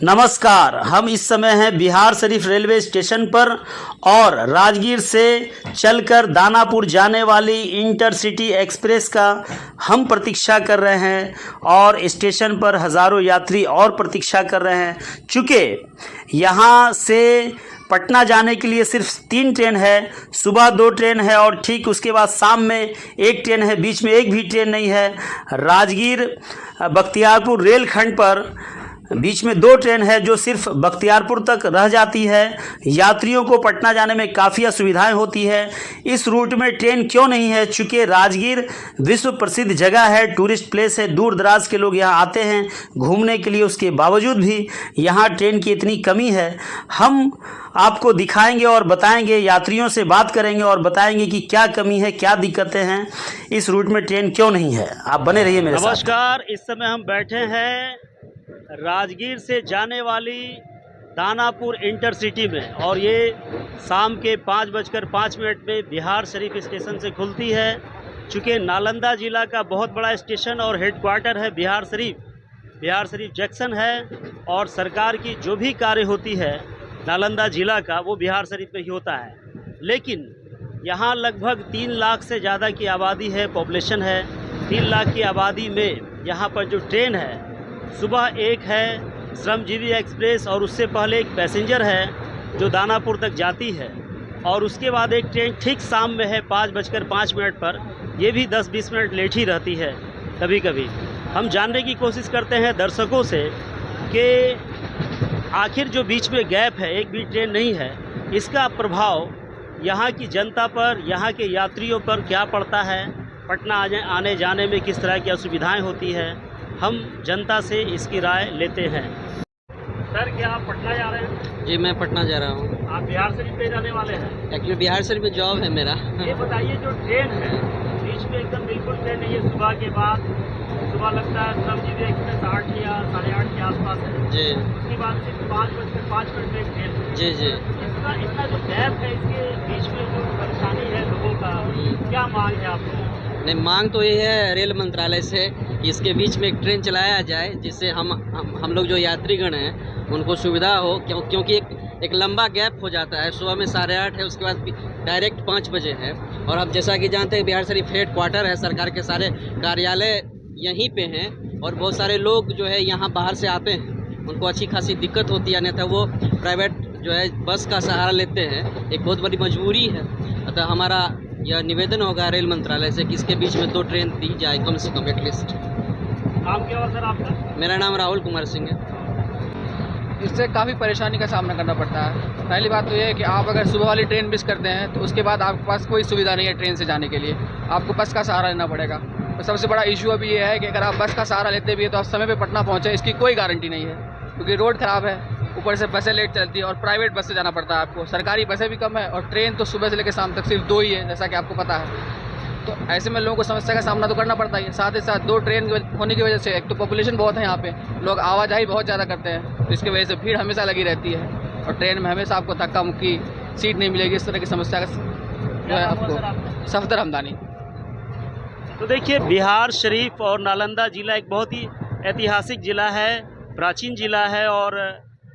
नमस्कार। हम इस समय हैं बिहार शरीफ रेलवे स्टेशन पर और राजगीर से चलकर दानापुर जाने वाली इंटरसिटी एक्सप्रेस का हम प्रतीक्षा कर रहे हैं और स्टेशन पर हज़ारों यात्री और प्रतीक्षा कर रहे हैं। चूँकि यहाँ से पटना जाने के लिए सिर्फ 3 ट्रेन है, सुबह 2 ट्रेन है और ठीक उसके बाद शाम में 1 ट्रेन है, बीच में एक भी ट्रेन नहीं है। राजगीर बख्तियारपुर रेलखंड पर बीच में 2 ट्रेन है जो सिर्फ बख्तियारपुर तक रह जाती है। यात्रियों को पटना जाने में काफ़ी असुविधाएं होती है। इस रूट में ट्रेन क्यों नहीं है? चूँकि राजगीर विश्व प्रसिद्ध जगह है, टूरिस्ट प्लेस है, दूर दराज के लोग यहाँ आते हैं घूमने के लिए। उसके बावजूद भी यहाँ ट्रेन की इतनी कमी है। हम आपको दिखाएंगे और बताएंगे, यात्रियों से बात करेंगे और बताएंगे कि क्या कमी है, क्या दिक्कतें हैं, इस रूट में ट्रेन क्यों नहीं है। आप बने रहिए मेरे साथ। नमस्कार। इस समय हम बैठे हैं राजगीर से जाने वाली दानापुर इंटरसिटी में और ये शाम के 5:05 में बिहार शरीफ स्टेशन से खुलती है। चूँकि नालंदा ज़िला का बहुत बड़ा स्टेशन और हेडक्वार्टर है बिहार शरीफ जंक्शन है और सरकार की जो भी कार्य होती है नालंदा ज़िला का वो बिहार शरीफ में ही होता है। लेकिन यहाँ लगभग 3 लाख से ज़्यादा की आबादी है, पॉपुलेशन है। 3 लाख की आबादी में यहाँ पर जो ट्रेन है, सुबह एक है श्रमजीवी एक्सप्रेस और उससे पहले एक पैसेंजर है जो दानापुर तक जाती है और उसके बाद एक ट्रेन ठीक शाम में है 5:05 पर। ये भी 10-20 मिनट लेट ही रहती है कभी कभी। हम जानने की कोशिश करते हैं दर्शकों से कि आखिर जो बीच में गैप है, एक भी ट्रेन नहीं है, इसका प्रभाव यहाँ की जनता पर, यहाँ के यात्रियों पर क्या पड़ता है, पटना आने जाने में किस तरह की असुविधाएँ होती है। हम जनता से इसकी राय लेते हैं। सर, क्या आप पटना जा रहे हैं? जी, मैं पटना जा रहा हूँ। आप बिहार शरीफ पे जाने वाले हैं? एक्चुअली बिहार शरीफ में जॉब है मेरा। ये बताइए, जो ट्रेन है बीच में एकदम बिल्कुल ट्रेन नहीं है, सुबह के बाद, सुबह लगता है श्रमजीवी एक्सप्रेस 8 या 8:30 के आसपास है जी। उसके बाद सिर्फ 5:05 में एक ट्रेन है। जी जी। इसका इतना जो गैप है, इसके बीच में जो परेशानी है लोगों का, क्या मांग है आपको? नहीं, मांग तो ये है रेल मंत्रालय से कि इसके बीच में एक ट्रेन चलाया जाए जिससे हम लोग जो यात्रीगण हैं उनको सुविधा हो, क्योंकि एक लंबा गैप हो जाता है। सुबह में 8:30 है, उसके बाद डायरेक्ट 5 बजे है। और अब जैसा कि जानते हैं बिहार शरीफ हेडक्वार्टर है, सरकार के सारे कार्यालय यहीं पे हैं और बहुत सारे लोग जो है यहाँ बाहर से आते हैं, उनको अच्छी खासी दिक्कत होती है, अन्यथा वो प्राइवेट जो है बस का सहारा लेते हैं। एक बहुत बड़ी मजबूरी है। अतः हमारा यह निवेदन होगा रेल मंत्रालय से कि इसके बीच में 2 ट्रेन दी जाए कम से कम एटलीस्ट। नाम क्या हुआ सर आपका? मेरा नाम राहुल कुमार सिंह है। इससे काफ़ी परेशानी का सामना करना पड़ता है। पहली बात तो ये है कि आप अगर सुबह वाली ट्रेन मिस करते हैं तो उसके बाद आपके पास कोई सुविधा नहीं है ट्रेन से जाने के लिए, आपको बस का सहारा लेना पड़ेगा। तो सबसे बड़ा इशू अभी ये है कि अगर आप बस का सहारा लेते भी है तो आप समय पे पटना पहुँचे, इसकी कोई गारंटी नहीं है क्योंकि रोड ख़राब है, ऊपर से बसें लेट चलती है और प्राइवेट बस से जाना पड़ता है आपको। सरकारी बसें भी कम है और ट्रेन तो सुबह से लेकर शाम तक सिर्फ 2 ही है, जैसा कि आपको पता है। तो ऐसे में लोगों को समस्या का सामना तो करना पड़ता ही है। साथ ही साथ 2 ट्रेन होने की वजह से एक तो पॉपुलेशन बहुत है यहाँ पे, लोग आवाजाही बहुत ज़्यादा करते हैं, तो इसकी वजह से भीड़ हमेशा लगी रहती है और ट्रेन में हमेशा आपको धक्का मुक्की, सीट नहीं मिलेगी, इस तरह की समस्या का जो है आपको सफदर हमदानी। तो देखिए, बिहार शरीफ और नालंदा ज़िला एक बहुत ही ऐतिहासिक ज़िला है, प्राचीन ज़िला है और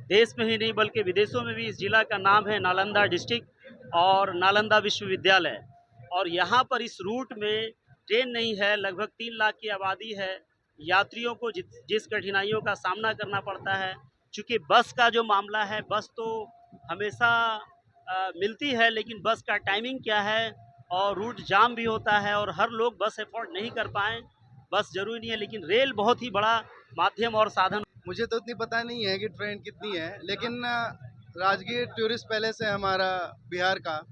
देश में ही नहीं बल्कि विदेशों में भी इस ज़िला का नाम है नालंदा डिस्ट्रिक्ट और नालंदा विश्वविद्यालय। और यहाँ पर इस रूट में ट्रेन नहीं है। लगभग 3 लाख की आबादी है। यात्रियों को जिस कठिनाइयों का सामना करना पड़ता है, चूँकि बस का जो मामला है, बस तो हमेशा मिलती है, लेकिन बस का टाइमिंग क्या है और रूट जाम भी होता है और हर लोग बस अफोर्ड नहीं कर पाएँ। बस ज़रूरी नहीं है, लेकिन रेल बहुत ही बड़ा माध्यम और साधन। मुझे तो उतनी पता नहीं है कि ट्रेन कितनी है, लेकिन राजगीर टूरिस्ट पैलेस है हमारा बिहार का,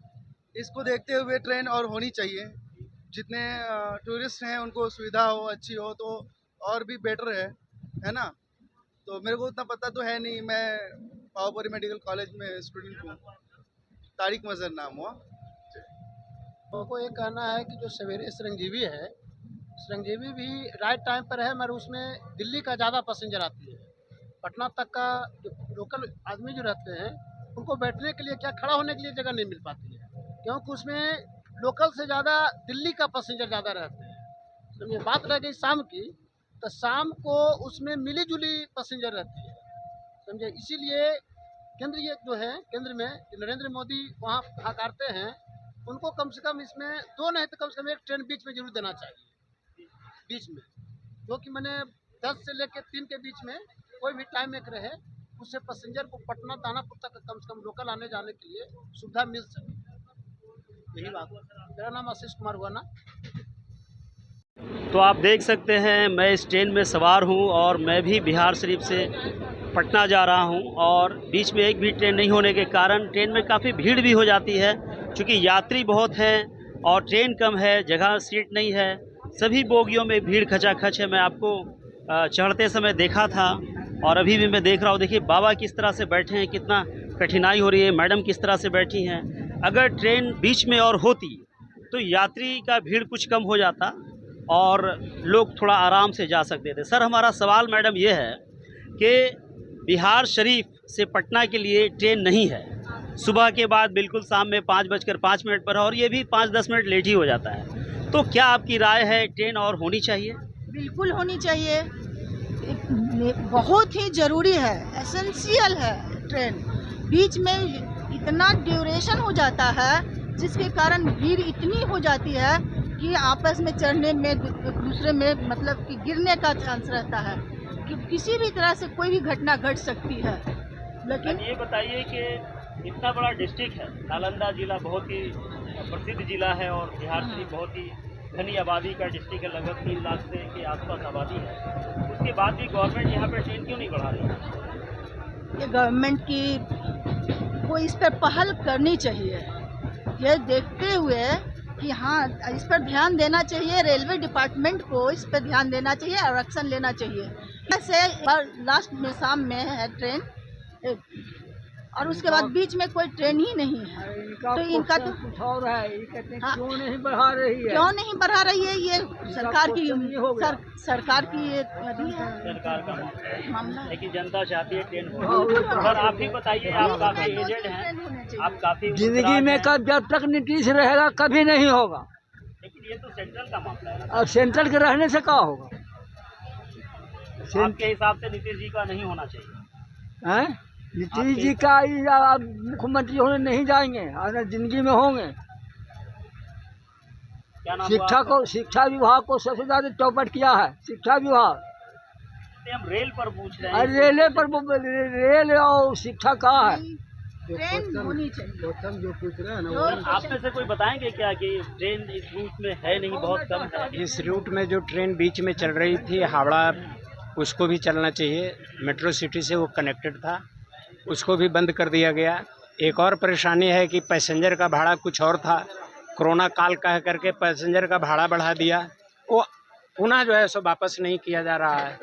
इसको देखते हुए ट्रेन और होनी चाहिए। जितने टूरिस्ट हैं उनको सुविधा हो, अच्छी हो तो और भी बेटर है ना। तो मेरे को उतना पता तो है नहीं, मैं पावापुरी मेडिकल कॉलेज में स्टूडेंट हूँ। तारिक मजहर नाम हुआ। को ये कहना है कि जो सवेरे श्रमजीवी है, श्रमजीवी भी राइट टाइम पर है, मगर उसमें दिल्ली का ज़्यादा पैसेंजर आती है। पटना तक का जो लोकल आदमी जो रहते हैं उनको बैठने के लिए, क्या खड़ा होने के लिए जगह नहीं मिल पाती है, क्योंकि उसमें लोकल से ज़्यादा दिल्ली का पैसेंजर ज़्यादा रहते हैं। समझिए, बात रह गई शाम की, तो शाम को उसमें मिली जुली पैसेंजर रहती है। समझे। इसीलिए केंद्रीय जो है, केंद्र में नरेंद्र मोदी वहाँ हकारते हैं, उनको कम से कम इसमें 2 नहीं तो कम से कम 1 ट्रेन बीच में जरूर देना चाहिए, बीच में, क्योंकि मैंने 10 से लेकर 3 के बीच में कोई भी टाइम एक रहे, उससे पैसेंजर को पटना दानापुर तक कम से कम लोकल आने जाने के लिए सुविधा मिल सके। यही बात। मेरा नाम आशीष कुमार हुआ ना। तो आप देख सकते हैं मैं इस ट्रेन में सवार हूं और मैं भी बिहार शरीफ से पटना जा रहा हूं और बीच में एक भी ट्रेन नहीं होने के कारण ट्रेन में काफ़ी भीड़ भी हो जाती है, क्योंकि यात्री बहुत हैं और ट्रेन कम है, जगह सीट नहीं है, सभी बोगियों में भीड़ खचाखच है। मैं आपको चढ़ते समय देखा था और अभी भी मैं देख रहा हूँ। देखिए बाबा किस तरह से बैठे हैं, कितना कठिनाई हो रही है, मैडम किस तरह से बैठी हैं। अगर ट्रेन बीच में और होती तो यात्री का भीड़ कुछ कम हो जाता और लोग थोड़ा आराम से जा सकते थे। सर हमारा सवाल मैडम ये है कि बिहार शरीफ से पटना के लिए ट्रेन नहीं है, सुबह के बाद बिल्कुल शाम में 5:05 पर है और ये भी 5-10 मिनट लेट ही हो जाता है, तो क्या आपकी राय है ट्रेन और होनी चाहिए? बिल्कुल होनी चाहिए, बहुत ही ज़रूरी है, एसेंशियल है ट्रेन। बीच में इतना ड्यूरेशन हो जाता है जिसके कारण भीड़ इतनी हो जाती है कि आपस में चढ़ने में एक दूसरे में मतलब कि गिरने का चांस रहता है, कि किसी भी तरह से कोई भी घटना घट सकती है। लेकिन ये बताइए कि इतना बड़ा डिस्ट्रिक्ट है, नालंदा जिला बहुत ही प्रसिद्ध जिला है और बिहार शरीफ बहुत ही घनी आबादी का डिस्ट्रिक्ट है, लगभग 3 लाख से के आसपास आबादी है। उसके बाद भी गवर्नमेंट यहाँ पर ट्रेन क्यों नहीं बढ़ा रही है? ये गवर्नमेंट की को इस पर पहल करनी चाहिए, ये देखते हुए कि हाँ इस पर ध्यान देना चाहिए, रेलवे डिपार्टमेंट को इस पर ध्यान देना चाहिए और एक्शन लेना चाहिए। ऐसे लास्ट में शाम में है ट्रेन और उसके बाद बीच में कोई ट्रेन ही नहीं है, तो इनका तो कुछ और है, ये कहते हैं हाँ, क्यों नहीं बढ़ा रही है, क्यों नहीं बढ़ा रही है, ये सरकार की सरकार की ये अभी है सरकार का मामला है, मामला। लेकिन जनता चाहती है ट्रेन हो। सर आप ही बताइए, आप काफ़ी एजेड हैं, आप काफ़ी जिंदगी में कब जब तक नीतीश रहेगा कभी नहीं होगा। लेकिन ये तो सेंट्रल का मामला है ना। अब सेंट्रल के रहने से क्या होगा? आपके हिसाब से नीतीश जी का नहीं होना चाहिए? हैं? नीतीश जी का अब मुख्यमंत्री होने नहीं जाएंगे और जिंदगी में होंगे। क्या नाम हुआ आपका? शिक्षा विभाग को सबसे ज्यादा चौपट किया है, शिक्षा विभाग। हम रेल पर पूछ रहे हैं। और रेले पर रेल और शिक्षा का है। ट्रेन होनी चाहिए। जो पूछ रहे हैं ना, जो आप में से कोई बताएंगे क्या कि ट्रेन इस रूट में है नहीं, बहुत कम है? इस रूट में जो ट्रेन बीच में चल रही थी हावड़ा, उसको भी चलना चाहिए। मेट्रो सिटी से वो कनेक्टेड था, उसको भी बंद कर दिया गया। एक और परेशानी है कि पैसेंजर का भाड़ा कुछ और था, कोरोना काल कह करके पैसेंजर का भाड़ा बढ़ा दिया, वो पुनः जो है सो वापस नहीं किया जा रहा है।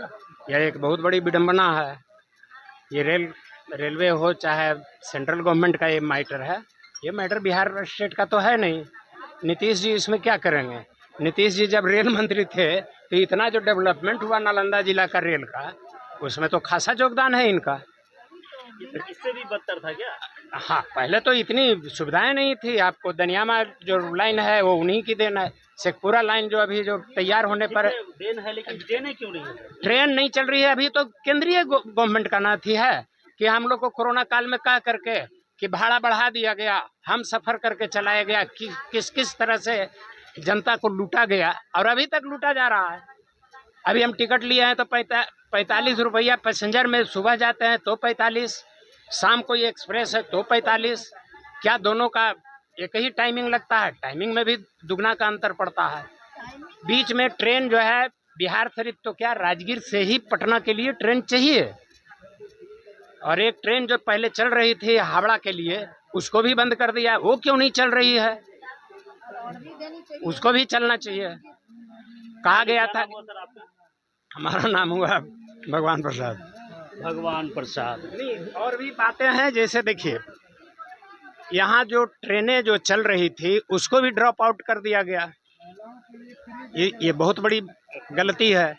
यह एक बहुत बड़ी विडंबना है। ये रेलवे हो चाहे सेंट्रल गवर्नमेंट का ये मैटर है, ये मैटर बिहार स्टेट का तो है नहीं। नीतीश जी इसमें क्या करेंगे? नीतीश जी जब रेल मंत्री थे तो इतना जो डेवलपमेंट हुआ नालंदा जिला का रेल का, उसमें तो खासा योगदान है इनका। इससे भी बदतर था क्या? हाँ, पहले तो इतनी सुविधाएं नहीं थी। आपको दनियामा जो लाइन है वो उन्हीं की देन है। शेखपुरा लाइन जो अभी जो तैयार होने पर देन है, लेकिन ट्रेनें क्यों नहीं है? ट्रेन नहीं चल रही है अभी, तो केंद्रीय गवर्नमेंट का नाथी है कि हम लोग को कोरोना काल में कह करके कि भाड़ा बढ़ा दिया गया, हम सफ़र करके चलाया गया, किस किस तरह से जनता को लूटा गया और अभी तक लूटा जा रहा है। अभी हम टिकट लिए हैं तो 45 रुपया पैसेंजर में, सुबह जाते हैं तो 45, शाम को ये एक्सप्रेस है तो 45। क्या दोनों का एक ही टाइमिंग लगता है? टाइमिंग में भी दुगना का अंतर पड़ता है। बीच में ट्रेन जो है बिहार शरीफ तो क्या राजगीर से ही पटना के लिए ट्रेन चाहिए, और एक ट्रेन जो पहले चल रही थी हावड़ा के लिए उसको भी बंद कर दिया। वो क्यों नहीं चल रही है? उसको भी चलना चाहिए। कहा गया था। हमारा नाम हुआ भगवान प्रसाद। भगवान प्रसाद। नहीं, और भी बातें हैं, जैसे देखिए यहाँ जो ट्रेनें जो चल रही थी उसको भी ड्रॉप आउट कर दिया गया। ये बहुत बड़ी गलती है,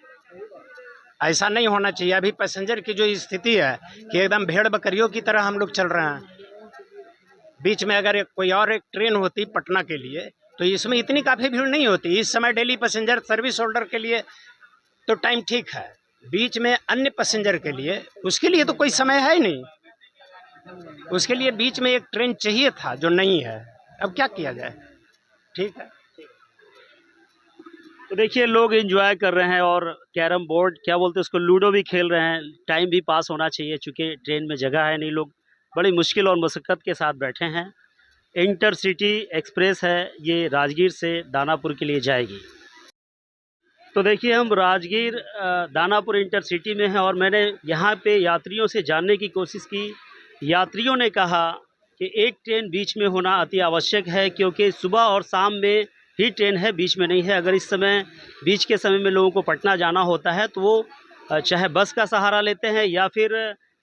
ऐसा नहीं होना चाहिए। अभी पैसेंजर की जो स्थिति है कि एकदम भेड़ बकरियों की तरह हम लोग चल रहे हैं। बीच में अगर कोई और एक ट्रेन होती पटना के लिए तो इसमें इतनी काफ़ी भीड़ नहीं होती। इस समय डेली पैसेंजर सर्विस होल्डर के लिए तो टाइम ठीक है, बीच में अन्य पैसेंजर के लिए, उसके लिए तो कोई समय है ही नहीं। उसके लिए बीच में एक ट्रेन चाहिए था जो नहीं है। अब क्या किया जाए? ठीक है। तो देखिए लोग एंजॉय कर रहे हैं और कैरम बोर्ड क्या बोलते हैं उसको, लूडो भी खेल रहे हैं। टाइम भी पास होना चाहिए, चूँकि ट्रेन में जगह है नहीं। लोग बड़ी मुश्किल और मशक्क़त के साथ बैठे हैं। इंटरसिटी एक्सप्रेस है, ये राजगीर से दानापुर के लिए जाएगी। तो देखिए हम राजगीर दानापुर इंटरसिटी में हैं और मैंने यहाँ पे यात्रियों से जानने की कोशिश की। यात्रियों ने कहा कि एक ट्रेन बीच में होना अति आवश्यक है, क्योंकि सुबह और शाम में ही ट्रेन है, बीच में नहीं है। अगर इस समय बीच के समय में लोगों को पटना जाना होता है तो वो चाहे बस का सहारा लेते हैं या फिर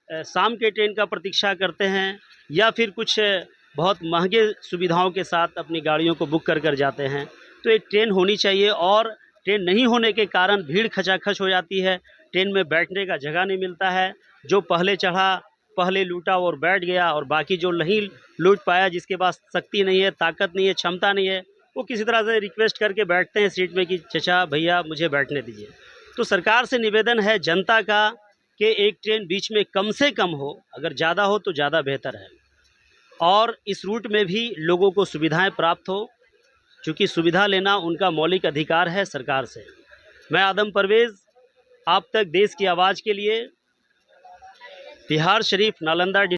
शाम के ट्रेन का प्रतीक्षा करते हैं या फिर कुछ बहुत महंगे सुविधाओं के साथ अपनी गाड़ियों को बुक कर जाते हैं। तो एक ट्रेन होनी चाहिए और ट्रेन नहीं होने के कारण भीड़ खचाखच हो जाती है। ट्रेन में बैठने का जगह नहीं मिलता है। जो पहले चढ़ा, पहले लूटा और बैठ गया, और बाकी जो नहीं लूट पाया, जिसके पास शक्ति नहीं है, ताकत नहीं है, क्षमता नहीं है, वो किसी तरह से रिक्वेस्ट करके बैठते हैं सीट में कि चचा भैया मुझे बैठने दीजिए। तो सरकार से निवेदन है जनता का कि एक ट्रेन बीच में कम से कम हो, अगर ज़्यादा हो तो ज़्यादा बेहतर है, और इस रूट में भी लोगों को सुविधाएं प्राप्त हो, क्योंकि सुविधा लेना उनका मौलिक अधिकार है सरकार से। मैं आदम परवेज़ आप तक देश की आवाज़ के लिए बिहार शरीफ नालंदा